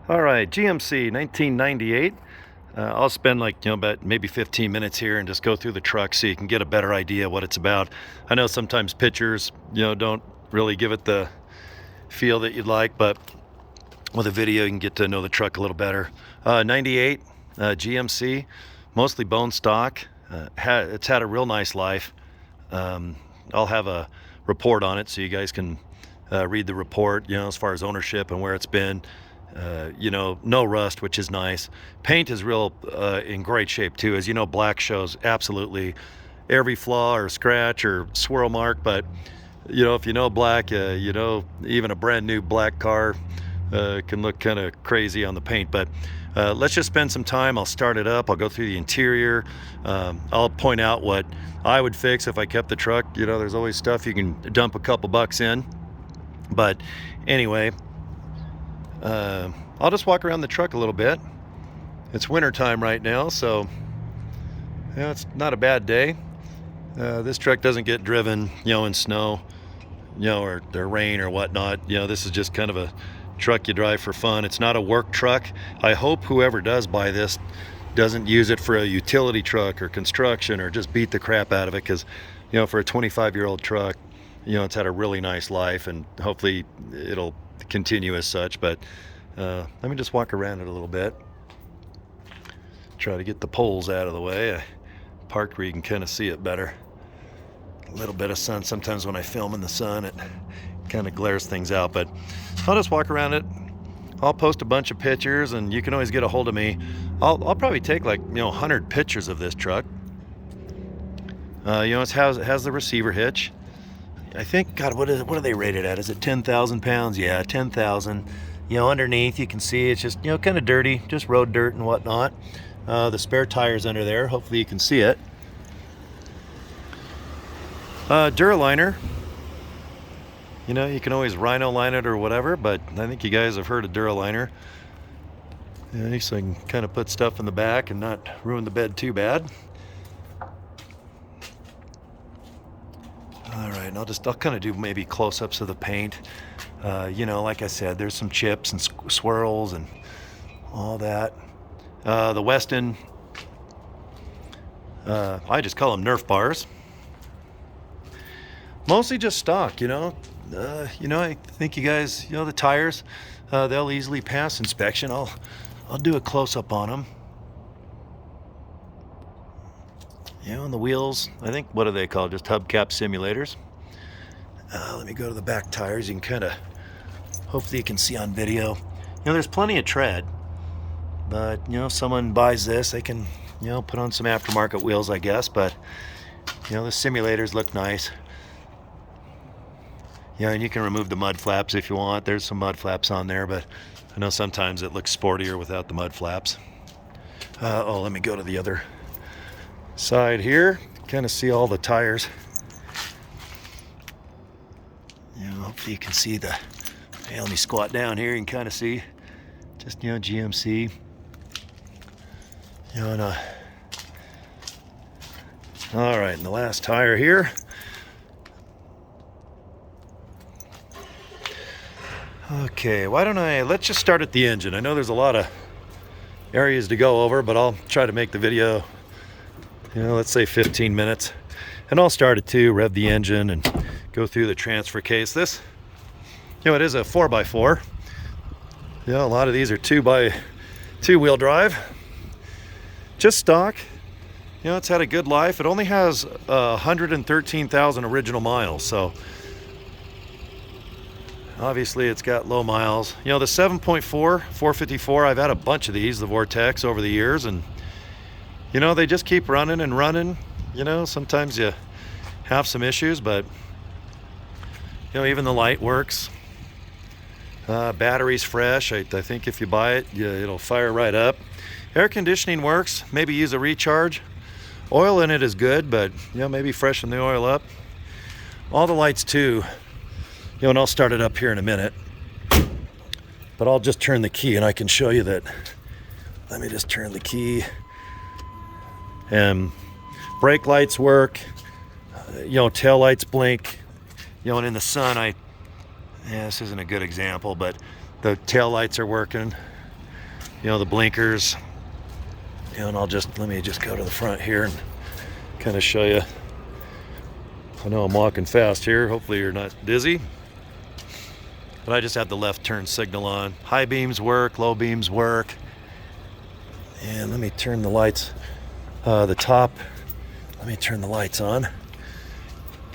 All right, GMC 1998. I'll spend like, about maybe 15 minutes here and just go through the truck so you can get a better idea what it's about. I know sometimes pictures, don't really give it the feel that you'd like, but with a video you can get to know the truck a little better. 98 GMC, mostly bone stock. It's had a real nice life. I'll have a report on it so you guys can read the report, as far as ownership and where it's been. No rust, which is nice. Paint is real in great shape too. As you know, black shows absolutely every flaw or scratch or swirl mark, but if you know black, even a brand new black car can look kind of crazy on the paint. But let's just spend some time. I'll start it up, I'll go through the interior, I'll point out what I would fix if I kept the truck. There's always stuff you can dump a couple bucks in, but anyway, I'll just walk around the truck a little bit. It's winter time right now, so it's not a bad day. This truck doesn't get driven, in snow, or rain or whatnot. This is just kind of a truck you drive for fun. It's not a work truck. I hope whoever does buy this doesn't use it for a utility truck or construction or just beat the crap out of it, because for a 25-year-old truck, it's had a really nice life, and hopefully it'll continue as such. But let me just walk around it a little bit, try to get the poles out of the way. I parked where you can kind of see it better. A little bit of sun, sometimes when I film in the sun it kind of glares things out, but I'll just walk around it. I'll post a bunch of pictures, and you can always get a hold of me. I'll probably take like 100 pictures of this truck. It has the receiver hitch. I think, God, what are they rated at? Is it 10,000 pounds? Yeah, 10,000. Underneath you can see it's just, kind of dirty, just road dirt and whatnot. The spare tire's under there. Hopefully you can see it. Duraliner. You can always rhino line it or whatever, but I think you guys have heard of Duraliner. So I can kind of put stuff in the back and not ruin the bed too bad. All right, and I'll kind of do maybe close-ups of the paint. Like I said, there's some chips and swirls and all that. The Weston, I just call them Nerf bars. Mostly just stock, I think you guys, the tires, they'll easily pass inspection. I'll do a close-up on them. And the wheels, I think, what are they called? Just hubcap simulators. Let me go to the back tires. You can kind of, hopefully you can see on video. There's plenty of tread, but, if someone buys this, they can, put on some aftermarket wheels, I guess. But, the simulators look nice. And you can remove the mud flaps if you want. There's some mud flaps on there, but I know sometimes it looks sportier without the mud flaps. Let me go to the other side here, kind of see all the tires. Hopefully you can see let me squat down here and kind of see just GMC. All right, and the last tire here. Okay, let's just start at the engine. I know there's a lot of areas to go over, but I'll try to make the video, let's say 15 minutes. And I'll start at 2, rev the engine, and go through the transfer case. This, it is a 4x4. A lot of these are 2-wheel drive. Just stock. It's had a good life. It only has 113,000 original miles, so obviously it's got low miles. The 7.4 454, I've had a bunch of these, the Vortex, over the years, and they just keep running and running. Sometimes you have some issues, but even the light works. Battery's fresh. I think if you buy it, it'll fire right up. Air conditioning works. Maybe use a recharge. Oil in it is good, but maybe freshen the oil up. All the lights too. And I'll start it up here in a minute, but I'll just turn the key and I can show you that. Let me just turn the key. And brake lights work. Tail lights blink. And in the sun, this isn't a good example, but the tail lights are working. you know, the blinkers. You know, and let me just go to the front here and kind of show you. I know I'm walking fast here. Hopefully you're not dizzy. But I just have the left turn signal on. High beams work, low beams work. And let me turn the lights, the top. Let me turn the lights on.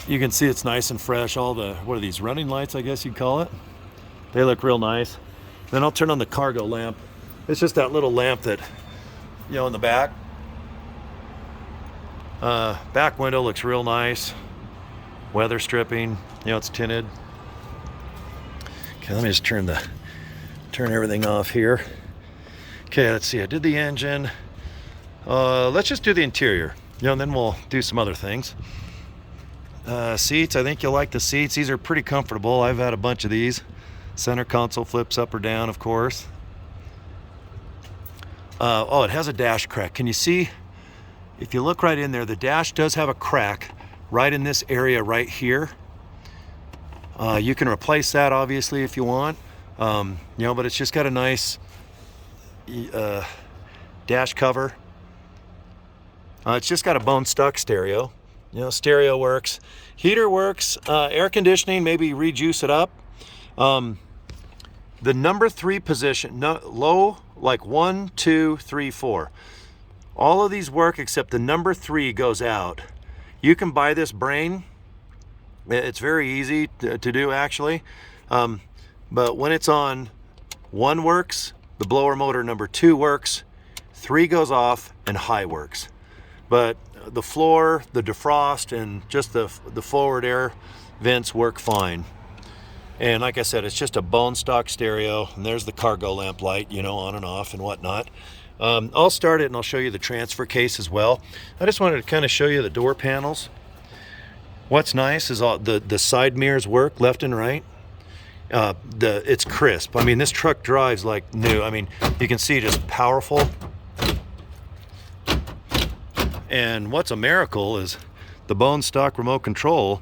You can see it's nice and fresh. All the, what are these, running lights, I guess you'd call it? They look real nice. Then I'll turn on the cargo lamp. It's just that little lamp that, you know, in the back. Back window looks real nice. Weather stripping, you know, it's tinted. Okay, let me just turn everything off here. Okay, let's see, I did the engine. Let's just do the interior, you know, and then we'll do some other things. Seats, I think you'll like the seats. These are pretty comfortable. I've had a bunch of these. Center console flips up or down, of course. Oh, it has a dash crack. Can you see? If you look right in there, the dash does have a crack right in this area right here. You can replace that obviously if you want, you know, but it's just got a nice dash cover. It's just got a bone stock stereo. You know, stereo works, heater works, air conditioning, maybe rejuice it up. The number 3 position, low, like 1, 2, 3, 4. All of these work except the number 3 goes out. You can buy this brain. It's very easy to do actually. But when it's on, 1 works, the blower motor number 2 works, 3 goes off, and high works. But the floor, the defrost, and just the forward air vents work fine. And like I said, it's just a bone stock stereo, and there's the cargo lamp light, you know, on and off and whatnot. I'll start it and I'll show you the transfer case as well. I just wanted to kind of show you the door panels. What's nice is all the side mirrors work left and right. It's crisp. I mean, this truck drives like new. I mean, you can see just powerful. And what's a miracle is the bone stock remote control.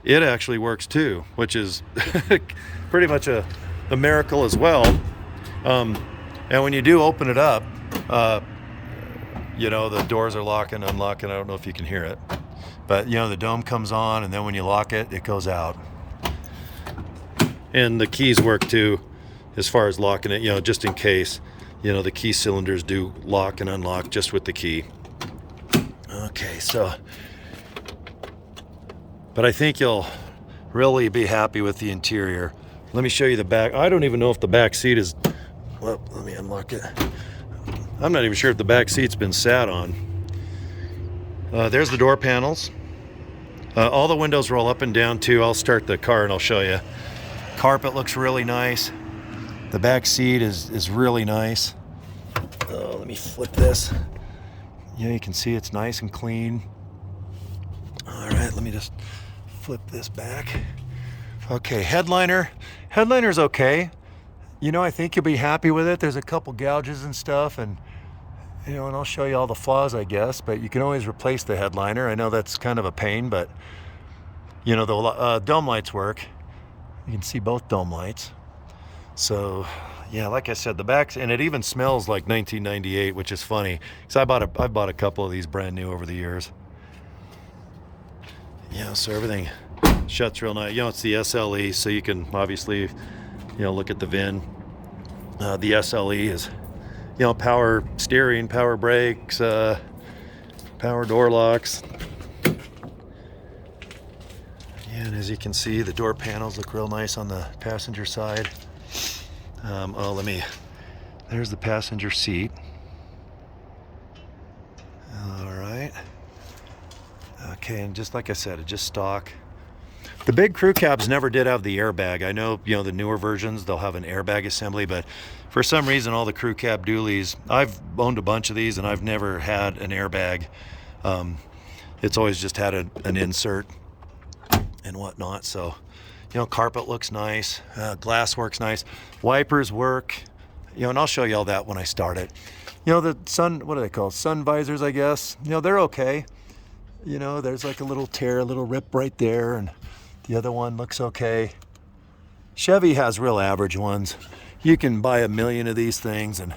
It actually works too, which is pretty much a miracle as well. And when you do open it up, you know, the doors are locking, unlocking. I don't know if you can hear it, but you know, the dome comes on, and then when you lock it, it goes out. And the keys work too, as far as locking it, you know, just in case, you know, the key cylinders do lock and unlock just with the key. Okay, so, but I think you'll really be happy with the interior. Let me show you the back. I don't even know if the back seat is, well, let me unlock it. I'm not even sure if the back seat's been sat on. There's the door panels. All the windows roll up and down too. I'll start the car and I'll show you. Carpet looks really nice. The back seat is really nice. Let me flip this. Yeah, you can see it's nice and clean. All right, let me just flip this back. Okay, headliner. Headliner's okay. You know, I think you'll be happy with it. There's a couple gouges and stuff, and you know, and I'll show you all the flaws, I guess, but you can always replace the headliner. I know that's kind of a pain, but you know, the dome lights work. You can see both dome lights. So yeah, like I said, the back, and it even smells like 1998, which is funny because I've bought a couple of these brand new over the years. Yeah, so everything shuts real nice. You know, it's the SLE, so you can obviously, you know, look at the VIN. The SLE is, you know, power steering, power brakes, power door locks. Yeah, and as you can see, the door panels look real nice on the passenger side. There's the passenger seat. All right. Okay, and just like I said, it's just stock. The big crew cabs never did have the airbag. I know, you know, the newer versions, they'll have an airbag assembly, but for some reason, all the crew cab dualies, I've owned a bunch of these and I've never had an airbag. It's always just had an insert and whatnot. So, you know, carpet looks nice, glass works nice, wipers work, you know, and I'll show you all that when I start it. You know, the sun, what are they called? Sun visors, I guess. You know, they're okay. You know, there's like a little tear, a little rip right there, and the other one looks okay. Chevy has real average ones. You can buy a million of these things and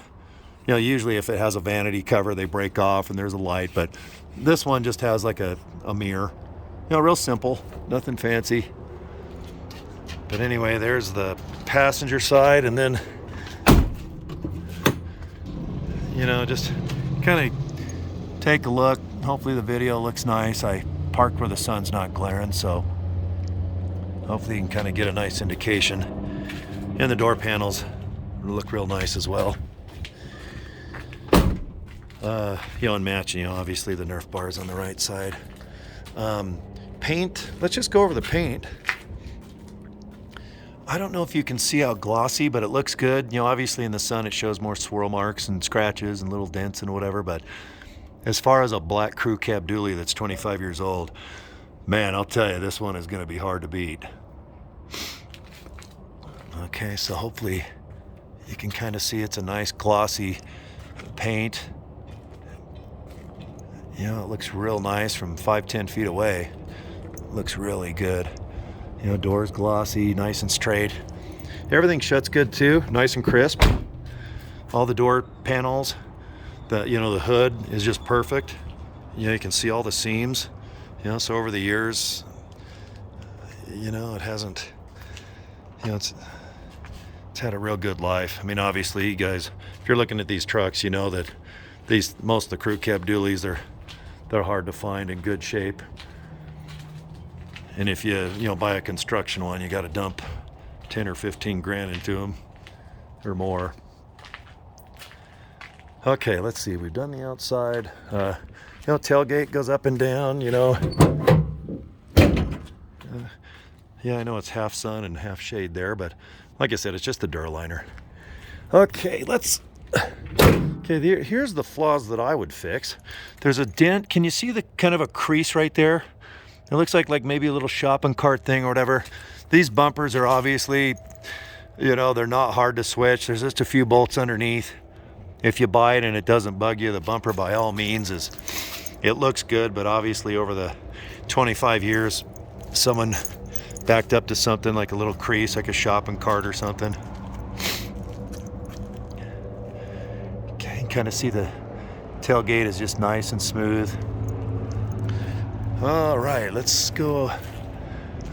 You know, usually if it has a vanity cover, they break off and there's a light, but this one just has like a mirror. You know, real simple, nothing fancy. But anyway, there's the passenger side, and then, you know, just kind of take a look. Hopefully the video looks nice. I parked where the sun's not glaring, so hopefully you can kind of get a nice indication. And the door panels look real nice as well. You know, and matching, you know, obviously the Nerf bars on the right side. Paint, let's just go over the paint. I don't know if you can see how glossy, but it looks good. You know, obviously in the sun it shows more swirl marks and scratches and little dents and whatever, but as far as a black crew cab dually that's 25 years old, man, I'll tell you, this one is going to be hard to beat. Okay, so hopefully you can kind of see it's a nice glossy paint. You know, it looks real nice from 5-10 feet away. It looks really good. You know, doors glossy, nice and straight. Everything shuts good too, nice and crisp. All the door panels, you know, the hood is just perfect. You know, you can see all the seams. You know, so over the years, you know, it hasn't, you know, it's had a real good life. I mean, obviously, you guys, if you're looking at these trucks, you know that most of the crew cab dualies, they're hard to find in good shape. And if you know, buy a construction one, you got to dump 10 or 15 grand into them or more. Okay, let's see. We've done the outside. You know, tailgate goes up and down, you know. Yeah, I know it's half sun and half shade there, but like I said, it's just a Duraliner. Okay, here's the flaws that I would fix. There's a dent. Can you see the kind of a crease right there? It looks like maybe a little shopping cart thing or whatever. These bumpers are obviously, you know, they're not hard to switch. There's just a few bolts underneath. If you buy it and it doesn't bug you, the bumper by all means it looks good, but obviously over the 25 years, someone backed up to something like a little crease, like a shopping cart or something. Okay, you can kind of see the tailgate is just nice and smooth. All right, let's go.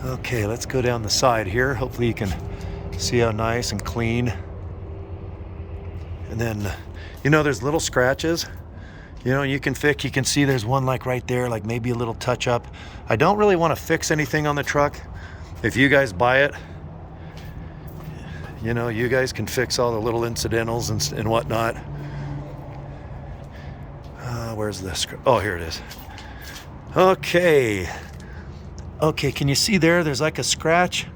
Okay, let's go down the side here. Hopefully you can see how nice and clean. And then, you know, there's little scratches. You know, you can see there's one like right there, like maybe a little touch up. I don't really want to fix anything on the truck. If you guys buy it, you know, you guys can fix all the little incidentals and whatnot. Where's the script? Oh, here it is. Okay, can you see there? There's like a scratch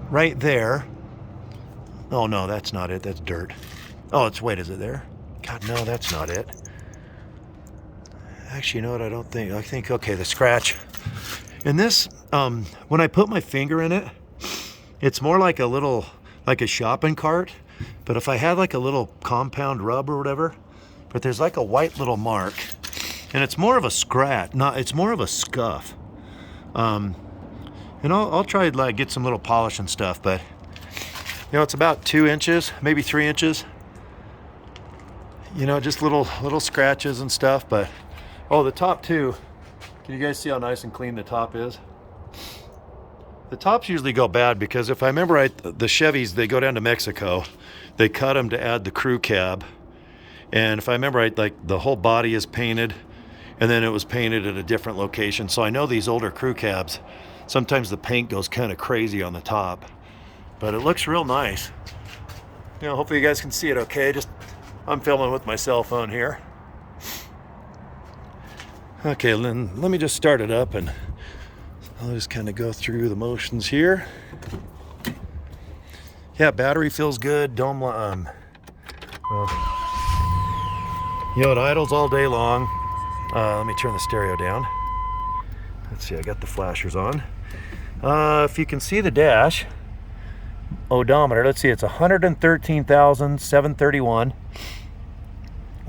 right there. Oh no, that's not it. That's dirt. Oh, wait, is it there? God, no, that's not it. Actually, you know what? I think, okay, the scratch. And this, when I put my finger in it, it's more like like a shopping cart. But if I had like a little compound rub or whatever, but there's like a white little mark. And it's more of a scratch, it's more of a scuff. And I'll try to like get some little polish and stuff, but you know, it's about 2 inches, maybe 3 inches. You know, just little scratches and stuff, but oh, the top too. Can you guys see how nice and clean the top is? The tops usually go bad because if I remember right, the Chevys, they go down to Mexico. They cut them to add the crew cab. And if I remember right, like the whole body is painted and then it was painted at a different location. So I know these older crew cabs, sometimes the paint goes kind of crazy on the top, but it looks real nice. You know, hopefully you guys can see it okay. I'm filming with my cell phone here. Okay, then let me just start it up and I'll just kind of go through the motions here. Yeah, battery feels good. Dome, well, you know, it idles all day long. Let me turn the stereo down. Let's see, I got the flashers on. If you can see the dash odometer, let's see, it's 113,731.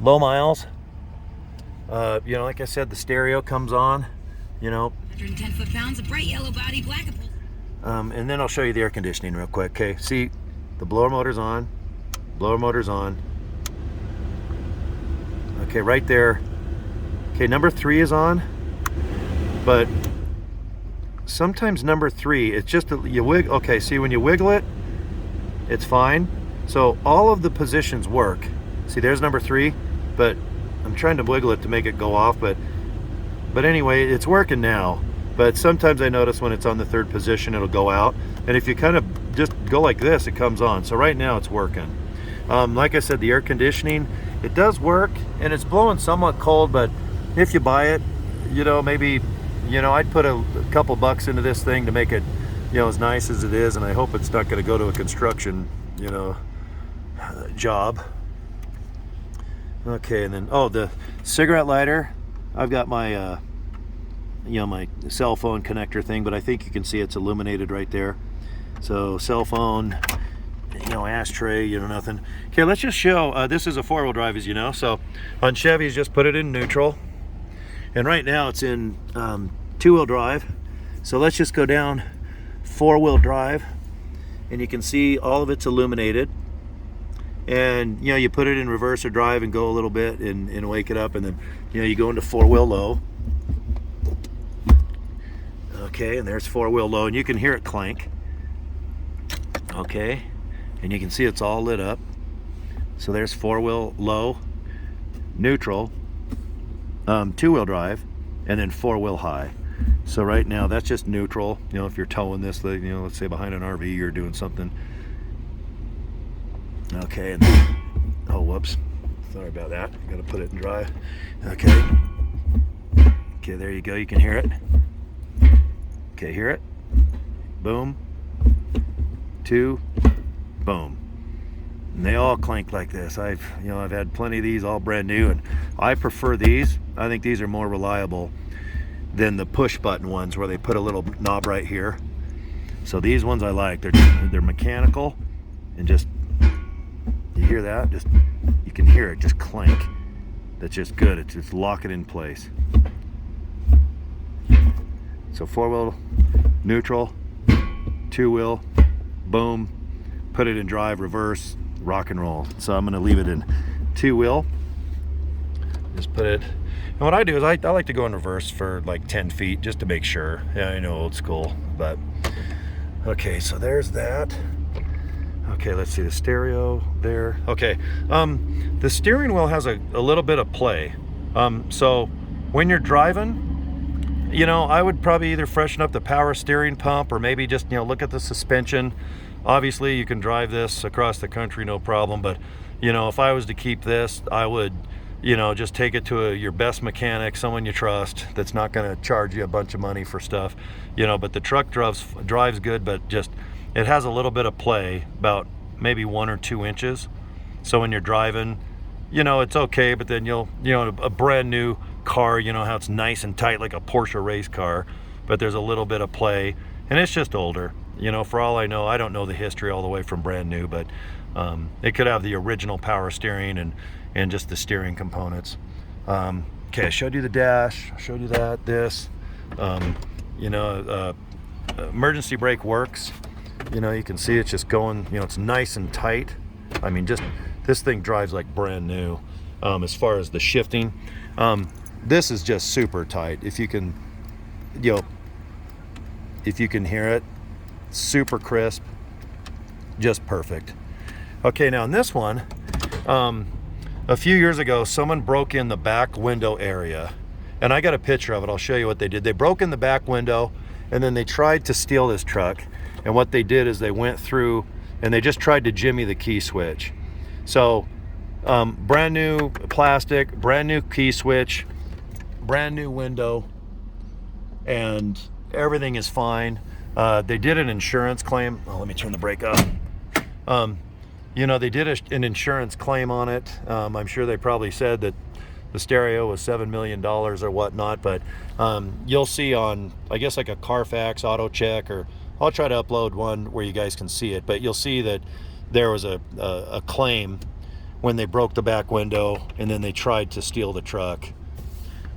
Low miles. You know, like I said, the stereo comes on, you know. 110 foot-pounds, a bright yellow body, black upholstery. And then I'll show you the air conditioning real quick, okay? See, the blower motor's on, blower motor's on. Okay, right there. Okay, number 3 is on, but sometimes number 3, it's just you wiggle. Okay, see, when you wiggle it, it's fine. So all of the positions work. See, there's number 3, but I'm trying to wiggle it to make it go off, but anyway, it's working now. But sometimes I notice when it's on the 3rd position, it'll go out. And if you kind of just go like this, it comes on. So right now it's working. Like I said, the air conditioning, it does work, and it's blowing somewhat cold, but if you buy it, you know, maybe, you know, I'd put a couple bucks into this thing to make it, you know, as nice as it is, and I hope it's not going to go to a construction, you know, job. Okay, and then, oh, the cigarette lighter, I've got my you know, my cell phone connector thing, but I think you can see it's illuminated right there. So cell phone, you know, ashtray, you know, nothing. Okay, let's just show, this is a 4-wheel drive, as you know. So on Chevys, just put it in neutral, and right now it's in 2-wheel drive. So let's just go down 4-wheel drive, and you can see all of it's illuminated. And you know, you put it in reverse or drive and go a little bit and wake it up, and then, you know, you go into 4-wheel low. Okay, and there's 4-wheel low, and you can hear it clank. Okay, and you can see it's all lit up. So there's 4-wheel low, neutral, 2-wheel drive, and then 4-wheel high. So right now that's just neutral. You know, if you're towing this, you know, let's say behind an RV, you're doing something. Okay, and then, oh, whoops, sorry about that. Gotta put it in drive. Okay. Okay, there you go. You can hear it. Okay, hear it? Boom. 2, boom. And they all clank like this. I've had plenty of these, all brand new, and I prefer these. I think these are more reliable than the push button ones where they put a little knob right here. So these ones I like. They're mechanical, and just, you hear that? Just, you can hear it just clank. That's just good. It's just lock it in place. So 4-wheel, neutral, 2-wheel, boom, put it in drive, reverse, rock and roll. So I'm going to leave it in 2-wheel. Just put it, and what I do is I like to go in reverse for like 10 feet just to make sure. Yeah, I know, old school, but okay, so there's that. Okay, let's see the stereo there. Okay, the steering wheel has a little bit of play. So when you're driving, you know, I would probably either freshen up the power steering pump, or maybe just, you know, look at the suspension. Obviously you can drive this across the country, no problem, but you know, if I was to keep this, I would, you know, just take it to your best mechanic, someone you trust, that's not going to charge you a bunch of money for stuff, you know. But the truck drives good, but just, it has a little bit of play, about maybe 1 or 2 inches. So when you're driving, you know, it's okay, but then you know, a brand new car, you know how it's nice and tight like a Porsche race car, but there's a little bit of play, and it's just older. You know, for all I know, I don't know the history all the way from brand new, but it could have the original power steering and just the steering components. Okay, I showed you the dash, I showed you this. You know, emergency brake works. You know, you can see it's just going, you know, it's nice and tight. I mean, just, this thing drives like brand new. As far as the shifting, this is just super tight. If you can, you know, if you can hear it, super crisp, just perfect. Okay, now in this one, a few years ago, someone broke in the back window area, and I got a picture of it. I'll show you what they did. They broke in the back window, and then they tried to steal this truck. And what they did is they went through and they just tried to jimmy the key switch. So brand new plastic, brand new key switch, brand new window, and everything is fine. They did an insurance claim. Oh, let me turn the brake up. You know, they did an insurance claim on it. I'm sure they probably said that the stereo was $7 million or whatnot, but you'll see on, I guess, like a Carfax auto check, or I'll try to upload one where you guys can see it, but you'll see that there was a claim when they broke the back window and then they tried to steal the truck,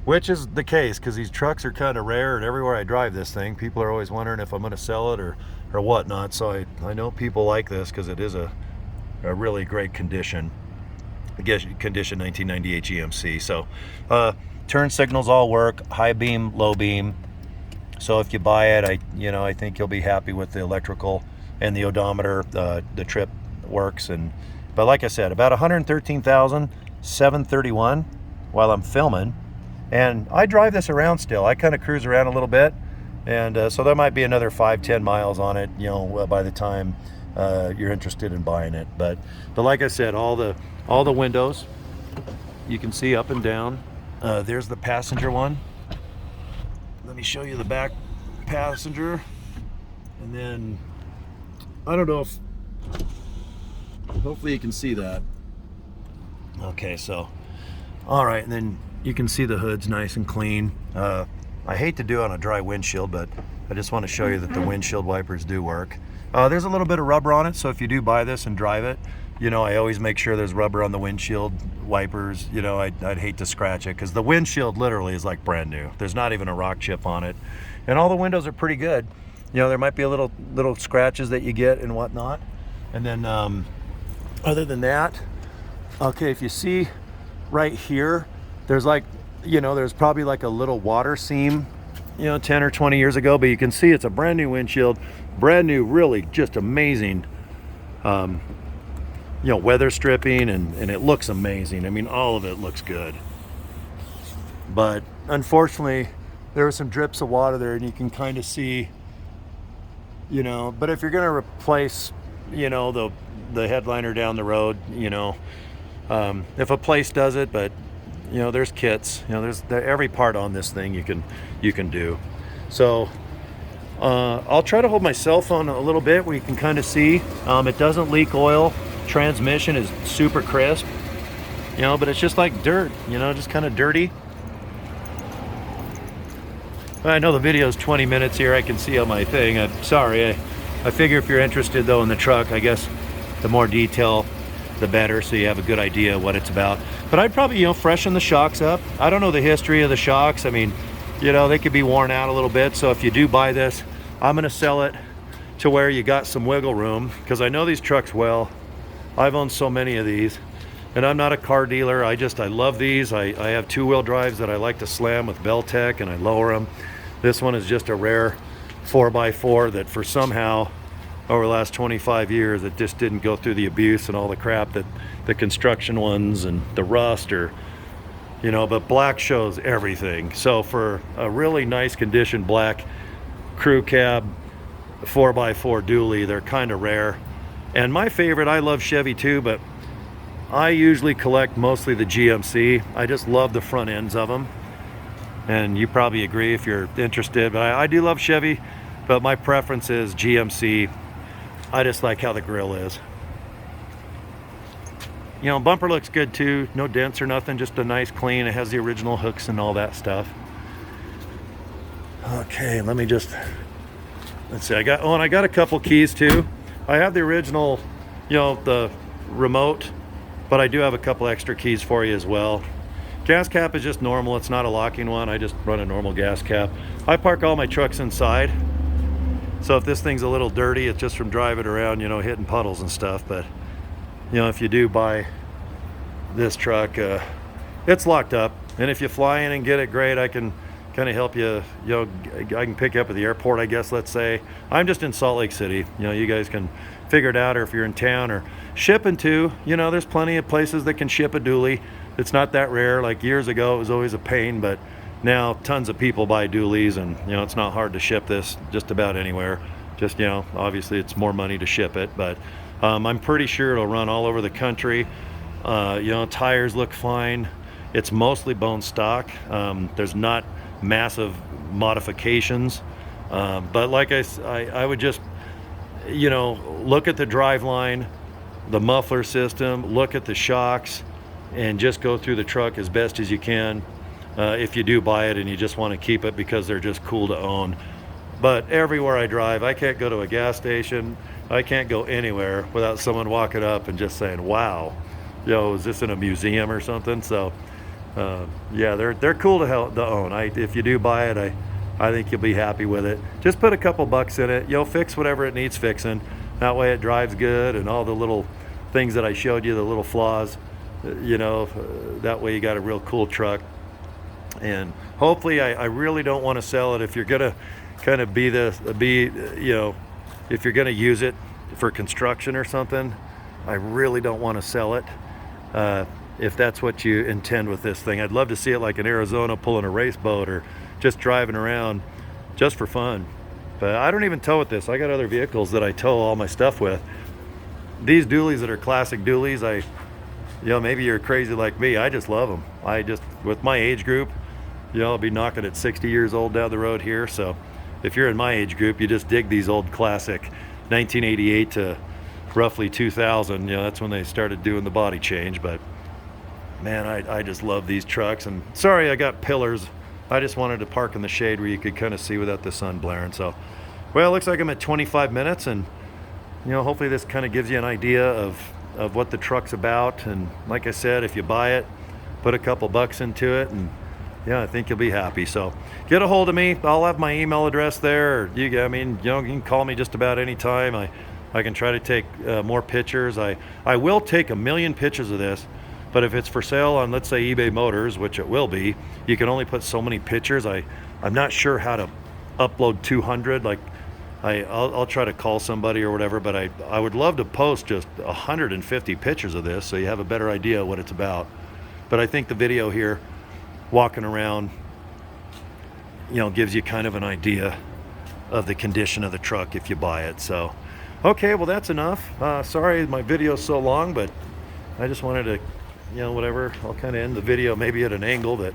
which is the case because these trucks are kind of rare, and everywhere I drive this thing, people are always wondering if I'm going to sell it or whatnot. So I know people like this because it is a really great condition. I guess condition 1998 GMC. So turn signals all work, high beam, low beam. So if you buy it, I think you'll be happy with the electrical and the odometer. The trip works, but like I said, about 113,731 while I'm filming, and I drive this around still. I kind of cruise around a little bit, and so there might be another 5-10 miles on it, by the time you're interested in buying it. But like I said, all the windows you can see up and down. There's the passenger one. Let me show you the back passenger, and then I don't know if, hopefully you can see that. Okay, so all right, and then you can see the hood's nice and clean. I hate to do it on a dry windshield, but I just want to show you that the windshield wipers do work. There's a little bit of rubber on it, so if you do buy this and drive it, I always make sure there's rubber on the windshield wipers. I'd hate to scratch it, because the windshield literally is like brand new. There's not even a rock chip on it, and all the windows are pretty good. There might be a little scratches that you get and whatnot, and then other than that, okay, if you see right here, there's there's probably like a little water seam 10 or 20 years ago, but you can see it's a brand new windshield, brand new, really just amazing weather stripping, and it looks amazing. I mean, all of it looks good, but unfortunately there were some drips of water there, and you can kind of see, but if you're going to replace the headliner down the road, if a place does it, but there's kits, there's every part on this thing you can do. So I'll try to hold my cell phone a little bit where you can kind of see. It doesn't leak oil. Transmission is super crisp, but it's just like dirt, just kind of dirty. I know the video is 20 minutes here. I can see on my thing. I'm sorry. I figure if you're interested though in the truck, I guess the more detail the better, so you have a good idea what it's about. But I'd probably freshen the shocks up. I don't know the history of the shocks. I mean, they could be worn out a little bit. So if you do buy this, I'm going to sell it to where you got some wiggle room, because I know these trucks well. I've owned so many of these, and I'm not a car dealer. I love these. I have two-wheel drives that I like to slam with Beltec, and I lower them. This one is just a rare 4x4 that for somehow over the last 25 years it just didn't go through the abuse and all the crap that the construction ones and the rust, or but black shows everything. So for a really nice condition black crew cab 4x4 dually, they're kind of rare. And my favorite, I love Chevy too, but I usually collect mostly the GMC. I just love the front ends of them, and you probably agree if you're interested, but I do love Chevy, but my preference is GMC. I just like how the grill is. Bumper looks good too. No dents or nothing, just a nice clean. It has the original hooks and all that stuff. Okay, let's see. I got a couple keys too. I have the original, the remote, but I do have a couple extra keys for you as well. Gas cap is just normal. It's not a locking one. I just run a normal gas cap. I park all my trucks inside, so if this thing's a little dirty, it's just from driving around, hitting puddles and stuff. But if you do buy this truck, it's locked up, and if you fly in and get it, great. I can kind of help you. I can pick you up at the airport, I guess. Let's say I'm just in Salt Lake City. You guys can figure it out, or if you're in town, or shipping too. There's plenty of places that can ship a dually. It's not that rare. Like years ago, it was always a pain, but now tons of people buy dualies, and it's not hard to ship this just about anywhere. Just obviously it's more money to ship it, but I'm pretty sure it'll run all over the country. Tires look fine. It's mostly bone stock. There's not massive modifications, but like I would just look at the driveline, the muffler system, look at the shocks, and just go through the truck as best as you can if you do buy it and you just want to keep it because they're just cool to own. But everywhere I drive, I can't go to a gas station, I can't go anywhere without someone walking up and just saying, wow, is this in a museum or something? So yeah, they're cool to own. If you do buy it, I think you'll be happy with it. Just put a couple bucks in it. Fix whatever it needs fixing. That way it drives good, and all the little things that I showed you, the little flaws, you know, that way you got a real cool truck. And hopefully, I really don't want to sell it. If you're gonna kind of you know, if you're gonna use it for construction or something, I really don't want to sell it. If that's what you intend with this thing, I'd love to see it like in Arizona, pulling a race boat or just driving around just for fun. But I don't even tow with this. I got other vehicles that I tow all my stuff with. These dualies that are classic dualies, you know, maybe you're crazy like me, I just love them. With my age group, you know, I'll be knocking at 60 years old down the road here. So if you're in my age group, you just dig these old classic 1988 to roughly 2000. You know, that's when they started doing the body change. But man, I just love these trucks. And sorry, I got pillars. I just wanted to park in the shade where you could kind of see without the sun blaring. So, well, it looks like I'm at 25 minutes, and you know, hopefully this kind of gives you an idea of what the truck's about. And like I said, if you buy it, put a couple bucks into it, and yeah, I think you'll be happy. So get a hold of me. I'll have my email address there. I mean, you know, you can call me just about any time. I can try to take more pictures. I will take 1 million pictures of this, but if it's for sale on, let's say, eBay Motors, which it will be, you can only put so many pictures. I'm not sure how to upload 200. Like, I'll try to call somebody or whatever, but I would love to post just 150 pictures of this so you have a better idea of what it's about. But I think the video here, walking around, you know, gives you kind of an idea of the condition of the truck if you buy it. So, okay, well, that's enough. Sorry my video's so long, but I just wanted to, you know, whatever, I'll kind of end the video maybe at an angle that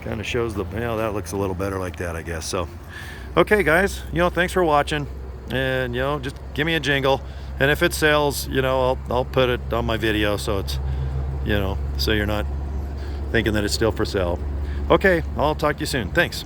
kind of shows you know, that looks a little better like that, I guess. So, okay, guys, you know, thanks for watching, and you know, just give me a jingle, and if it sells, you know, I'll put it on my video so it's, you know, so you're not thinking that it's still for sale. Okay, I'll talk to you soon. Thanks.